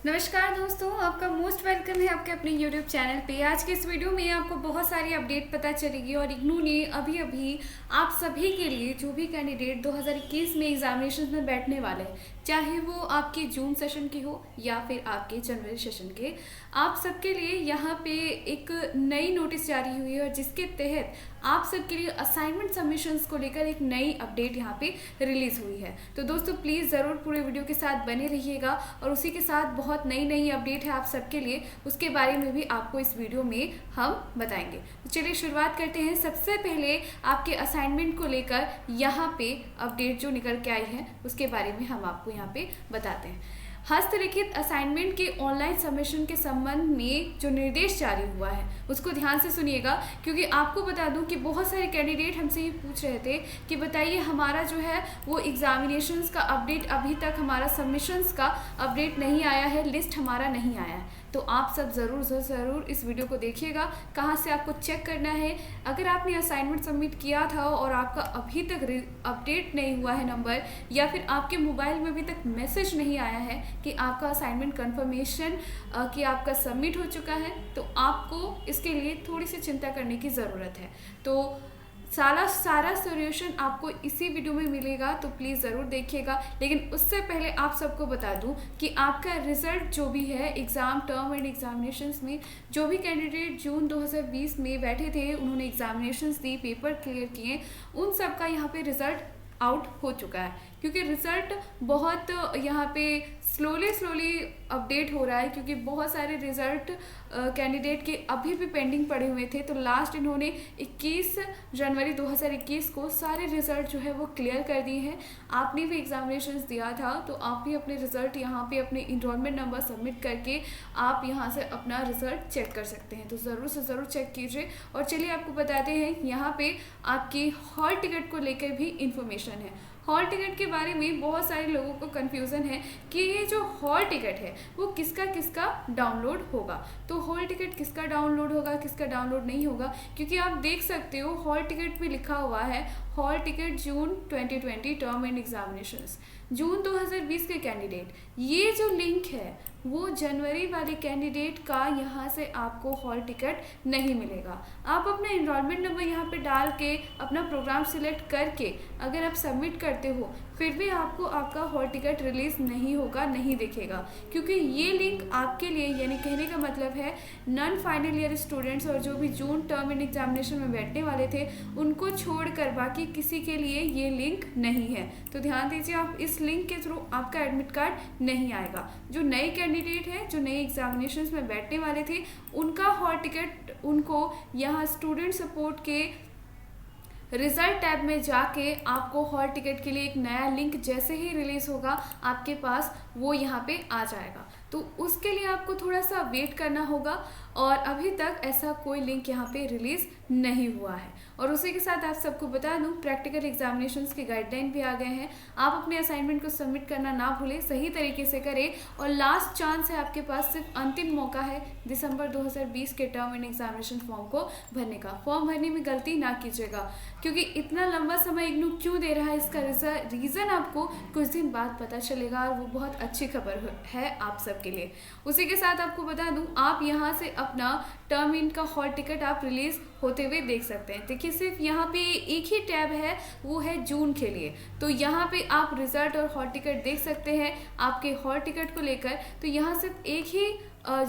नमस्कार दोस्तों, आपका मोस्ट वेलकम है आपके अपने YouTube चैनल पे। आज के इस वीडियो में आपको बहुत सारी अपडेट पता चलेगी और इग्नू ने अभी अभी आप सभी के लिए जो भी कैंडिडेट 2021 में एग्जामिनेशन में बैठने वाले हैं, चाहे वो आपके जून सेशन की हो या फिर आपके जनवरी सेशन के, आप सबके लिए यहाँ पे एक नई नोटिस जारी हुई है और जिसके तहत आप सबके लिए असाइनमेंट सबमिशंस को लेकर एक नई अपडेट यहाँ पे रिलीज हुई है। तो दोस्तों प्लीज़ ज़रूर पूरे वीडियो के साथ बने रहिएगा और उसी के साथ बहुत नई अपडेट है आप सबके लिए, उसके बारे में भी आपको इस वीडियो में हम बताएंगे। तो चलिए शुरुआत करते हैं। सबसे पहले आपके असाइनमेंट को लेकर यहाँ पे अपडेट जो निकल के आई है उसके बारे में हम आपको यहाँ पे बताते हैं। हस्तलिखित असाइनमेंट के ऑनलाइन सबमिशन के संबंध में जो निर्देश जारी हुआ है उसको ध्यान से सुनिएगा, क्योंकि आपको बता दूं कि बहुत सारे कैंडिडेट हमसे ये पूछ रहे थे कि बताइए हमारा जो है वो एग्जामिनेशंस का अपडेट, अभी तक हमारा सबमिशंस का अपडेट नहीं आया है, लिस्ट हमारा नहीं आया है। तो आप सब ज़रूर इस वीडियो को देखिएगा। कहाँ से आपको चेक करना है, अगर आपने असाइनमेंट सबमिट किया था और आपका अभी तक अपडेट नहीं हुआ है नंबर, या फिर आपके मोबाइल में अभी तक मैसेज नहीं आया है कि आपका असाइनमेंट कंफर्मेशन कि आपका सबमिट हो चुका है, तो आपको इसके लिए थोड़ी सी चिंता करने की ज़रूरत है। तो सारा सॉल्यूशन आपको इसी वीडियो में मिलेगा, तो प्लीज़ ज़रूर देखिएगा। लेकिन उससे पहले आप सबको बता दूं कि आपका रिज़ल्ट जो भी है एग्ज़ाम टर्म एंड एग्जामिनेशंस में, जो भी कैंडिडेट जून 2020 में बैठे थे, उन्होंने एग्जामिनेशंस दी, पेपर क्लियर किए, उन सब का यहाँ पे रिज़ल्ट आउट हो चुका है। क्योंकि रिज़ल्ट बहुत यहाँ पे स्लोली अपडेट हो रहा है, क्योंकि बहुत सारे रिज़ल्ट कैंडिडेट के अभी भी पेंडिंग पड़े हुए थे। तो लास्ट इन्होंने 21 जनवरी 2021 को सारे रिज़ल्ट जो है वो क्लियर कर दिए हैं। आपने भी एग्जामिनेशंस दिया था, तो आप भी अपने रिज़ल्ट यहाँ पे अपने इनरोलमेंट नंबर सबमिट करके आप यहाँ से अपना रिज़ल्ट चेक कर सकते हैं। तो ज़रूर से ज़रूर चेक कीजिए। और चलिए आपको बताते हैं यहाँ पे आपकी हॉल टिकट को लेकर भी इंफॉर्मेशन है। हॉल टिकट के बारे में बहुत सारे लोगों को कन्फ्यूज़न है कि ये जो हॉल टिकट है वो किसका डाउनलोड होगा। तो हॉल टिकट किसका डाउनलोड होगा, किसका डाउनलोड नहीं होगा, क्योंकि आप देख सकते हो हॉल टिकट पे लिखा हुआ है hall ticket June 2020 term end examinations, June 2020 के कैंडिडेट। ये जो लिंक है वो जनवरी वाले कैंडिडेट का यहाँ से आपको हॉल टिकट नहीं मिलेगा। आप अपना इनरोलमेंट नंबर यहाँ पे डाल के अपना प्रोग्राम सिलेक्ट करके अगर आप सबमिट करते हो, फिर भी आपको आपका हॉल टिकट रिलीज़ नहीं होगा, नहीं दिखेगा, क्योंकि ये लिंक आपके लिए, यानी कहने का मतलब है नॉन फाइनल ईयर स्टूडेंट्स और जो भी जून टर्म एंड एग्जामिनेशन में बैठने वाले थे उनको छोड़कर बाकी किसी के लिए ये लिंक नहीं है। तो ध्यान दीजिए, आप इस लिंक के थ्रू आपका एडमिट कार्ड नहीं आएगा। जो नए कैंडिडेट हैं, जो नए एग्जामिनेशंस में बैठने वाले थे, उनका हॉल टिकट उनको यहाँ स्टूडेंट सपोर्ट के रिजल्ट टैब में जाके आपको हॉल टिकट के लिए एक नया लिंक जैसे ही रिलीज होगा आपके पास, वो यहाँ पे आ जाएगा। तो उसके लिए आपको थोड़ा सा वेट करना होगा और अभी तक ऐसा कोई लिंक यहाँ पे रिलीज नहीं हुआ है। और उसी के साथ आप सबको बता दूं, प्रैक्टिकल एग्जामिनेशंस के गाइडलाइन भी आ गए हैं। आप अपने असाइनमेंट को सबमिट करना ना भूलें, सही तरीके से करें। और लास्ट चांस है आपके पास, सिर्फ अंतिम मौका है दिसंबर 2020 के टर्म एंड एग्जामिनेशन फॉर्म को भरने का। फॉर्म भरने में गलती ना कीजिएगा, क्योंकि इतना लंबा समय इग्नू क्यों दे रहा है इसका रीज़न आपको कुछ दिन बाद पता चलेगा, और वो बहुत अच्छी खबर है आप सबके लिए। उसी के साथ आपको बता दूं, आप यहाँ से अपना टर्म इन का हॉल टिकट आप रिलीज होते हुए देख सकते हैं। देखिए, सिर्फ यहाँ पे एक ही टैब है, वो है जून के लिए। तो यहाँ पे आप रिजल्ट और हॉल टिकट देख सकते हैं आपके हॉल टिकट को लेकर। तो यहाँ सिर्फ एक ही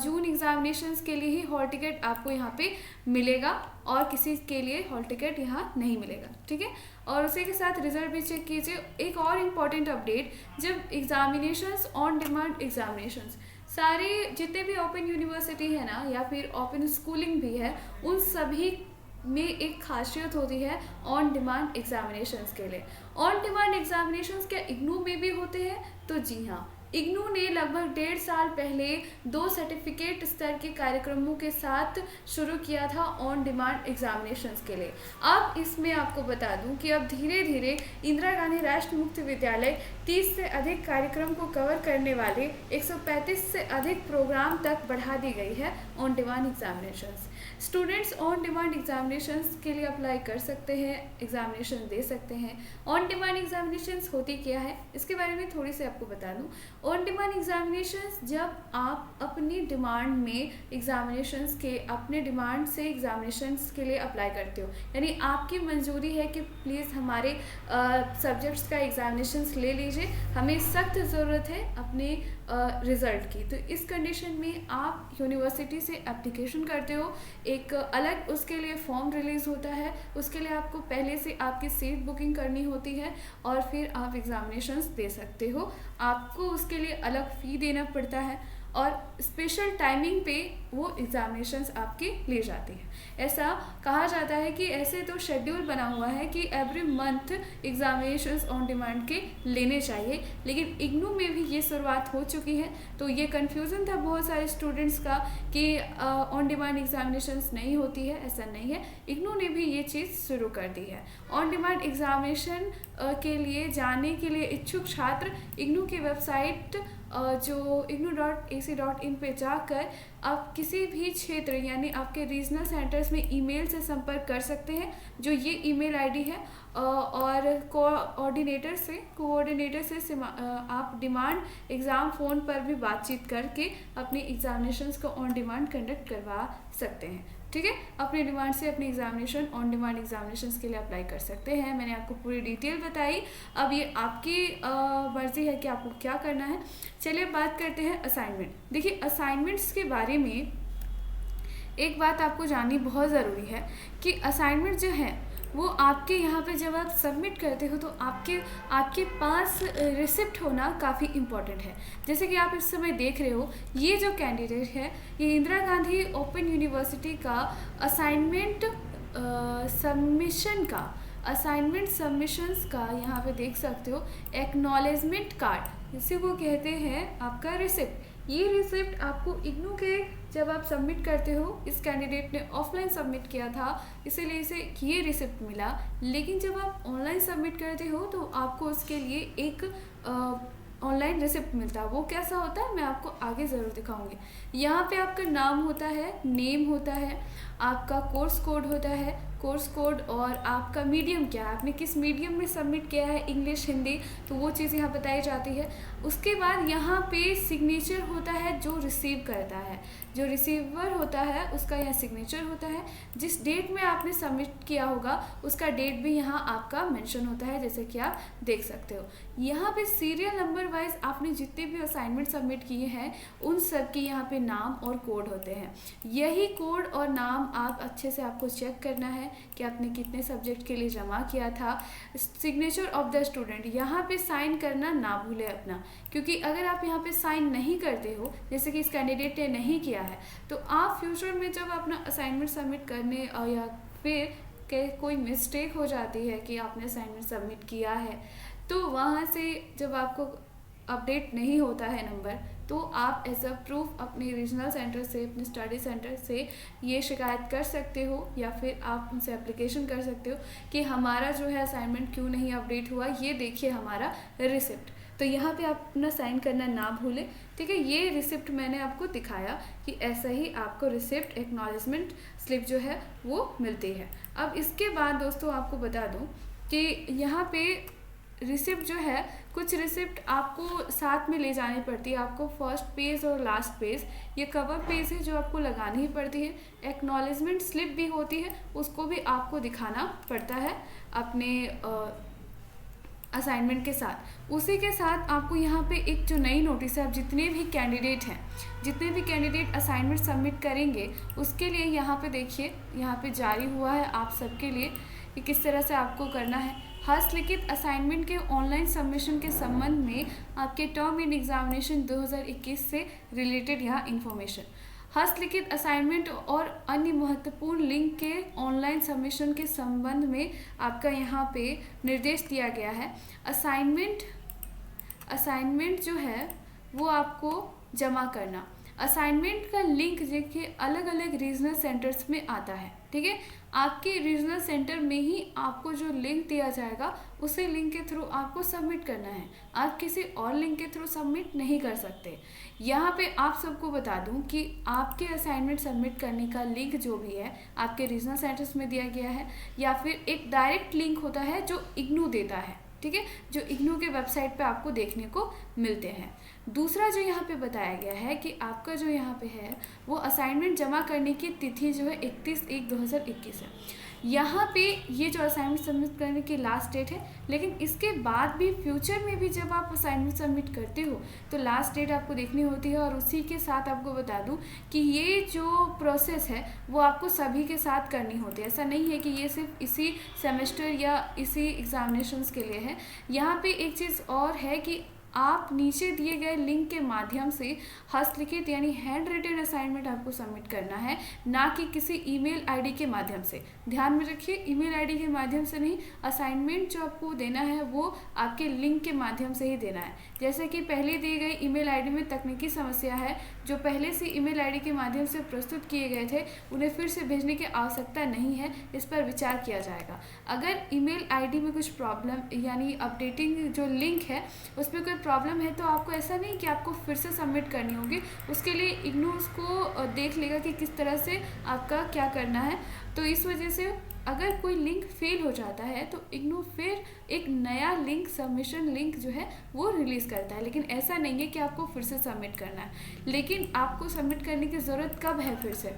जून एग्जामिनेशंस के लिए ही हॉल टिकट आपको यहाँ पे मिलेगा और किसी के लिए हॉल टिकट यहाँ नहीं मिलेगा, ठीक है। और उसी के साथ रिजल्ट भी चेक कीजिए। एक और इम्पॉर्टेंट अपडेट, जब एग्जामिनेशंस ऑन डिमांड एग्जामिनेशंस, सारे जितने भी ओपन यूनिवर्सिटी है ना, या फिर ओपन स्कूलिंग भी है, उन सभी में एक खासियत होती है ऑन डिमांड एग्जामिनेशंस के लिए। ऑन डिमांड एग्जामिनेशंस क्या इग्नू में भी होते हैं? तो जी हाँ, इग्नू ने लगभग 1.5 साल पहले 2 सर्टिफिकेट स्तर के कार्यक्रमों के साथ शुरू किया था ऑन डिमांड एग्जामिनेशंस के लिए। अब इसमें आपको बता दूं कि अब धीरे धीरे इंदिरा गांधी राष्ट्रीय मुक्त विद्यालय 30 से अधिक कार्यक्रम को कवर करने वाले 135 से अधिक प्रोग्राम तक बढ़ा दी गई है on demand examinations. Students on demand examinations के लिए अप्लाई कर सकते हैं, एग्जामिनेशन दे सकते हैं। ऑन डिमांड एग्जामिनेशंस होती क्या है इसके बारे में थोड़ी सी आपको बता दूं। ऑन डिमांड एग्जामिनेशंस जब आप अपनी डिमांड में एग्जामिनेशंस के अपने डिमांड से एग्जामिनेशंस के लिए अप्लाई करते हो, यानी आपकी मंजूरी है कि प्लीज़ हमारे सब्जेक्ट्स का एग्जामिनेशंस ले लीजिए, हमें सख्त ज़रूरत है अपने रिज़ल्ट की। तो इस कंडीशन में आप यूनिवर्सिटी से एप्लीकेशन करते हो, एक अलग उसके लिए फॉर्म रिलीज़ होता है, उसके लिए आपको पहले से आपकी सीट बुकिंग करनी होती है और फिर आप एग्ज़ामिनेशंस दे सकते हो। आपको उसके लिए अलग फ़ी देना पड़ता है और स्पेशल टाइमिंग पे वो एग्ज़ामिनेशंस आपके ले जाते हैं। ऐसा कहा जाता है कि ऐसे तो शेड्यूल बना हुआ है कि every month examinations on demand के लेने चाहिए, लेकिन इग्नू में भी ये शुरुआत हो चुकी है। तो ये कन्फ्यूज़न था बहुत सारे स्टूडेंट्स का कि ऑन डिमांड एग्ज़ामिनेशंस नहीं होती है, ऐसा नहीं है। इग्नू ने भी ये चीज़ शुरू कर दी है। ऑन डिमांड एग्ज़ामिनेशन के लिए जाने के लिए इच्छुक छात्र इग्नू की वेबसाइट जो ignu.ac.in पे जाकर आप किसी भी क्षेत्र यानी आपके रीजनल सेंटर्स में ईमेल से संपर्क कर सकते हैं, जो ये ईमेल आईडी है, और कोऑर्डिनेटर से आप डिमांड एग्ज़ाम फ़ोन पर भी बातचीत करके अपनी एग्ज़ामिनेशंस को ऑन डिमांड कंडक्ट करवा सकते हैं। ठीक है, अपने डिमांड से अपनी एग्जामिनेशन ऑन डिमांड एग्जामिनेशंस के लिए अप्लाई कर सकते हैं। मैंने आपको पूरी डिटेल बताई, अब ये आपकी मर्ज़ी है कि आपको क्या करना है। चलिए बात करते हैं असाइनमेंट। देखिए, असाइनमेंट्स के बारे में एक बात आपको जाननी बहुत ज़रूरी है कि असाइनमेंट जो है वो आपके यहाँ पे जब आप सबमिट करते हो तो आपके पास रिसिप्ट होना काफ़ी इम्पॉर्टेंट है। जैसे कि आप इस समय देख रहे हो, ये जो कैंडिडेट है ये इंदिरा गांधी ओपन यूनिवर्सिटी का असाइनमेंट सबमिशंस का यहाँ पे देख सकते हो एक्नॉलेजमेंट कार्ड, इसी को कहते हैं आपका रिसिप्ट। ये रिसिप्ट आपको इग्नू के जब आप सबमिट करते हो, इस कैंडिडेट ने ऑफलाइन सबमिट किया था इसीलिए इसे ये रिसिप्ट मिला, लेकिन जब आप ऑनलाइन सबमिट करते हो तो आपको उसके लिए एक ऑनलाइन रिसिप्ट मिलता है। वो कैसा होता है मैं आपको आगे ज़रूर दिखाऊंगी। यहाँ पे आपका नाम होता है, नेम होता है, आपका कोर्स कोड होता है, कोर्स कोड, और आपका मीडियम क्या है, आपने किस मीडियम में सबमिट किया है, इंग्लिश हिंदी, तो वो चीज़ यहाँ बताई जाती है। उसके बाद यहाँ पे सिग्नेचर होता है जो रिसीव करता है, जो रिसीवर होता है उसका यहाँ सिग्नेचर होता है। जिस डेट में आपने सबमिट किया होगा उसका डेट भी यहाँ आपका मेंशन होता है, जैसे कि आप देख सकते हो। यहाँ पे सीरियल नंबर वाइज आपने जितने भी असाइनमेंट सबमिट किए हैं उन सब के यहाँ पे नाम और कोड होते हैं। यही कोड और नाम आप अच्छे से आपको चेक करना है कि आपने कितने सब्जेक्ट के लिए जमा किया था। सिग्नेचर ऑफ द स्टूडेंट, यहाँ पे साइन करना ना भूलें अपना, क्योंकि अगर आप यहाँ पे साइन नहीं करते हो, जैसे कि इस कैंडिडेट ने नहीं किया है, तो आप फ्यूचर में जब अपना असाइनमेंट सबमिट करने या फिर कोई मिस्टेक हो जाती है कि आपने असाइनमेंट सबमिट किया है, तो वहाँ से जब आपको अपडेट नहीं होता है नंबर, तो आप एज अ प्रूफ अपने रीजनल सेंटर से, अपने स्टडी सेंटर से ये शिकायत कर सकते हो, या फिर आप उनसे एप्लीकेशन कर सकते हो कि हमारा जो है असाइनमेंट क्यों नहीं अपडेट हुआ, ये देखिए हमारा रिसिप्ट। तो यहाँ पे आप अपना साइन करना ना भूलें। ठीक है, ये रिसिप्ट मैंने आपको दिखाया कि ऐसा ही आपको रिसिप्ट एक्नॉलेजमेंट स्लिप जो है वो मिलती है। अब इसके बाद दोस्तों आपको बता दूँ कि यहाँ पे रिसिप्ट जो है, कुछ रिसिप्ट आपको साथ में ले जानी पड़ती है। आपको फर्स्ट पेज और लास्ट पेज, ये कवर पेज है जो आपको लगानी ही पड़ती है। एक्नॉलेजमेंट स्लिप भी होती है, उसको भी आपको दिखाना पड़ता है अपने असाइनमेंट के साथ। उसी के साथ आपको यहाँ पे एक जो नई नोटिस है, आप जितने भी कैंडिडेट असाइनमेंट सबमिट करेंगे उसके लिए यहाँ पे देखिए, यहाँ पे जारी हुआ है आप सबके लिए कि किस तरह से आपको करना है। हस्तलिखित असाइनमेंट के ऑनलाइन सबमिशन के संबंध में आपके टर्म इन एग्जामिनेशन 2021 से रिलेटेड यहाँ इन्फॉर्मेशन, हस्तलिखित असाइनमेंट और अन्य महत्वपूर्ण लिंक के ऑनलाइन सबमिशन के संबंध में आपका यहाँ पे निर्देश दिया गया है। असाइनमेंट जो है वो आपको जमा करना, असाइनमेंट का लिंक देखिए अलग अलग रीजनल सेंटर्स में आता है, ठीक है। आपके रीजनल सेंटर में ही आपको जो लिंक दिया जाएगा उसी लिंक के थ्रू आपको सबमिट करना है, आप किसी और लिंक के थ्रू सबमिट नहीं कर सकते। यहाँ पे आप सबको बता दूं कि आपके असाइनमेंट सबमिट करने का लिंक जो भी है आपके रीजनल सेंटर्स में दिया गया है, या फिर एक डायरेक्ट लिंक होता है जो इग्नू देता है, ठीक है, जो इग्नू के वेबसाइट पे आपको देखने को मिलते हैं। दूसरा जो यहाँ पे बताया गया है कि आपका जो यहाँ पे है वो असाइनमेंट जमा करने की तिथि जो है 31/1/2021 है। यहाँ पे ये जो असाइनमेंट सबमिट करने की लास्ट डेट है, लेकिन इसके बाद भी फ्यूचर में भी जब आप असाइनमेंट सबमिट करते हो तो लास्ट डेट आपको देखनी होती है। और उसी के साथ आपको बता दूं कि ये जो प्रोसेस है वो आपको सभी के साथ करनी होती है, ऐसा नहीं है कि ये सिर्फ इसी सेमेस्टर या इसी एग्जामिनेशंस के लिए है। यहाँ पे एक चीज़ और है कि आप नीचे दिए गए लिंक के माध्यम से हस्तलिखित यानी हैंड रिटन असाइनमेंट आपको सबमिट करना है, ना कि किसी ईमेल आईडी के माध्यम से। ध्यान में रखिए, ईमेल आईडी के माध्यम से नहीं, असाइनमेंट जो आपको देना है वो आपके लिंक के माध्यम से ही देना है। जैसे कि पहले दिए गए ईमेल आईडी में तकनीकी समस्या है, जो पहले से ईमेल आईडी के माध्यम से प्रस्तुत किए गए थे उन्हें फिर से भेजने की आवश्यकता नहीं है, इस पर विचार किया जाएगा। अगर ईमेल आईडी में कुछ प्रॉब्लम यानी अपडेटिंग जो लिंक है उसमें कोई प्रॉब्लम है तो आपको ऐसा नहीं कि आपको फिर से सबमिट करनी होगी, उसके लिए इग्नू उसको देख लेगा कि किस तरह से आपका क्या करना है। तो इस वजह से अगर कोई लिंक फेल हो जाता है तो इग्नू फिर एक नया लिंक, सबमिशन लिंक जो है वो रिलीज़ करता है, लेकिन ऐसा नहीं है कि आपको फिर से सबमिट करना है। लेकिन आपको सबमिट करने की ज़रूरत कब है? फिर से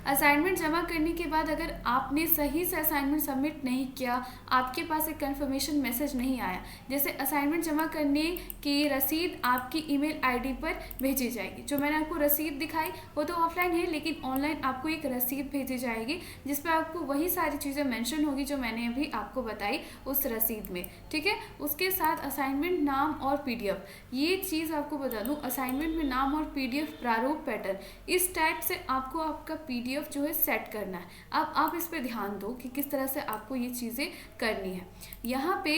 असाइनमेंट जमा करने के बाद अगर आपने सही से असाइनमेंट सबमिट नहीं किया, आपके पास एक कंफर्मेशन मैसेज नहीं आया, जैसे असाइनमेंट जमा करने की रसीद आपकी ईमेल आईडी पर भेजी जाएगी। जो मैंने आपको रसीद दिखाई वो तो ऑफलाइन है, लेकिन ऑनलाइन आपको एक रसीद भेजी जाएगी जिस पर आपको वही सारी चीज़ें मेंशन होगी जो मैंने अभी आपको बताई उस रसीद में, ठीक है। उसके साथ असाइनमेंट नाम और पीडीएफ, ये चीज़ आपको बता दूँ, असाइनमेंट में नाम और पीडीएफ प्रारूप पैटर्न, इस टाइप से आपको आपका पीडीएफ जो है सेट करना है। अब आप इस पे ध्यान दो कि किस तरह से आपको ये चीज़ें करनी है। यहाँ पे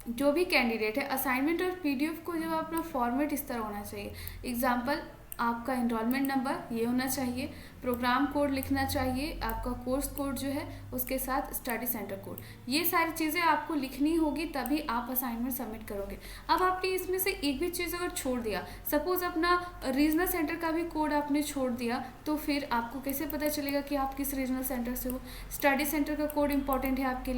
जो भी कैंडिडेट है असाइनमेंट और पीडीएफ को जब अपना फॉर्मेट इस तरह होना चाहिए, एग्जाम्पल आपका एनरोलमेंट नंबर ये होना चाहिए, प्रोग्राम कोड लिखना चाहिए, आपका कोर्स कोड जो है उसके साथ स्टडी सेंटर कोड, ये सारी चीज़ें आपको लिखनी होगी, तभी आप असाइनमेंट सबमिट करोगे। अब आपने इसमें से एक भी चीज़ अगर छोड़ दिया, सपोज अपना रीजनल सेंटर का भी कोड आपने छोड़ दिया, तो फिर आपको कैसे पता चलेगा कि आप किस रीजनल सेंटर से हो? स्टडी सेंटर का कोड इंपॉर्टेंट है आपके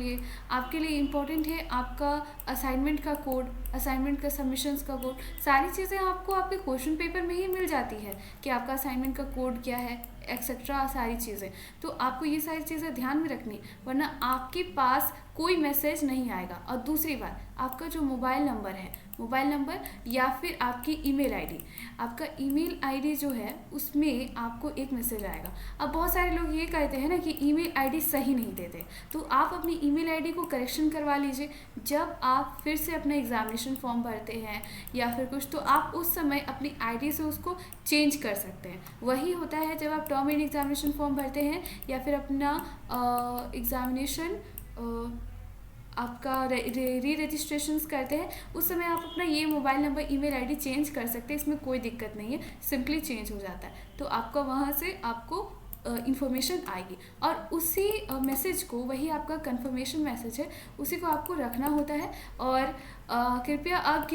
लिए इंपॉर्टेंट है आपका असाइनमेंट का कोड, असाइनमेंट का सबमिशंस का कोड, सारी चीज़ें आपको आपके क्वेश्चन पेपर में ही मिल जाती है कि आपका असाइनमेंट का कोड क्या है, एक्सेट्रा सारी चीज़ें। तो आपको ये सारी चीज़ें ध्यान में रखनी, वरना आपके पास कोई मैसेज नहीं आएगा। और दूसरी बात, आपका जो मोबाइल नंबर या फिर आपकी ईमेल आईडी, आपका ईमेल आईडी जो है उसमें आपको एक मैसेज आएगा। अब बहुत सारे लोग ये कहते हैं ना कि ईमेल आईडी सही नहीं देते, तो आप अपनी ईमेल आईडी को करेक्शन करवा लीजिए। जब आप फिर से अपना एग्जामिनेशन फॉर्म भरते हैं या फिर कुछ, तो आप उस समय अपनी आईडी से उसको चेंज कर सकते हैं। वही होता है जब आप टर्म एंड एग्जामिनेशन फॉर्म भरते हैं या फिर अपना एग्जामिनेशन आपका री रजिस्ट्रेशंस करते हैं, उस समय आप अपना ये mobile number, email ID change कर सकते हैं। इसमें कोई दिक्कत नहीं है, सिंपली चेंज हो जाता है। तो आपका वहाँ से आपको इन्फॉर्मेशन आएगी और उसी मैसेज को, वही आपका कंफर्मेशन मैसेज है, उसी को आपको रखना होता है। और कृपया अब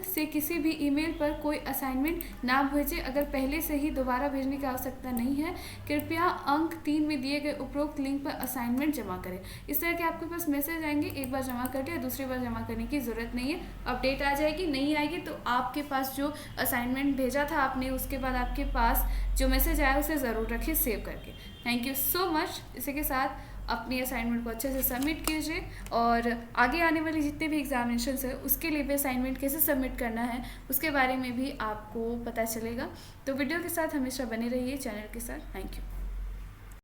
से किसी भी ईमेल पर कोई असाइनमेंट ना भेजें अगर पहले से ही दोबारा भेजने की आवश्यकता नहीं है। कृपया अंक 3 में दिए गए उपरोक्त लिंक पर असाइनमेंट जमा करें। इस तरह के आपके पास मैसेज आएंगे, एक बार जमा कर दिया, दूसरी बार जमा करने की ज़रूरत नहीं है। अपडेट आ जाएगी, नहीं आएगी तो आपके पास जो असाइनमेंट भेजा था आपने, उसके बाद आपके पास जो मैसेज आया उसे ज़रूर रखिए सेव करके। Thank you so much. इसी के साथ अपनी असाइनमेंट को अच्छे से सबमिट कीजिए और आगे आने वाली जितने भी एग्जामिनेशंस है उसके लिए भी असाइनमेंट कैसे सबमिट करना है उसके बारे में भी आपको पता चलेगा। तो वीडियो के साथ हमेशा बने रहिए, चैनल के साथ। Thank you.